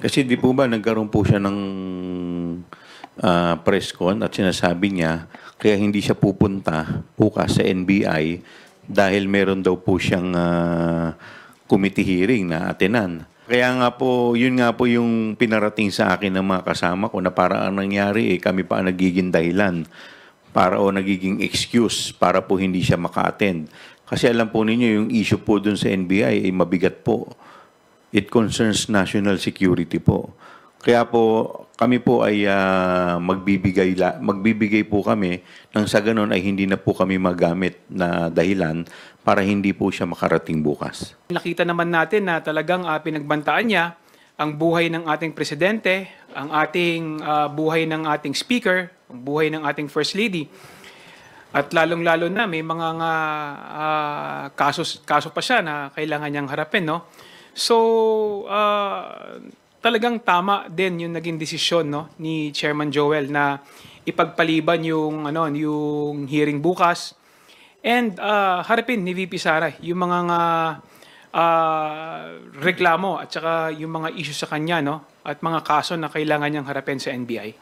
Kasi di po ba nagkaroon po siya ng press con at sinasabi niya kaya hindi siya pupunta bukas sa NBI dahil meron daw po siyang committee hearing na atenan. Kaya nga po, yun nga po yung pinarating sa akin ng mga kasama ko na para ang nangyari kami pa ang nagiging dahilan para o nagiging excuse para po hindi siya maka-attend. Kasi alam po ninyo yung issue po dun sa NBI ay mabigat po. It concerns national security po. Kaya po kami po ay magbibigay po kami nang sa ganun ay hindi na po kami magamit na dahilan para hindi po siya makarating bukas. Nakita naman natin na talagang pinagbantaan niya ang buhay ng ating presidente, ang ating buhay ng ating speaker, ang buhay ng ating first lady. At lalong-lalo na may mga kaso pa siya na kailangan niyang harapin, no? So, talagang tama din yung naging desisyon, no, ni Chairman Joel na ipagpaliban yung hearing bukas and harapin ni VP Sara yung mga reklamo at saka yung mga issue sa kanya, no, at mga kaso na kailangan niyang harapin sa NBI.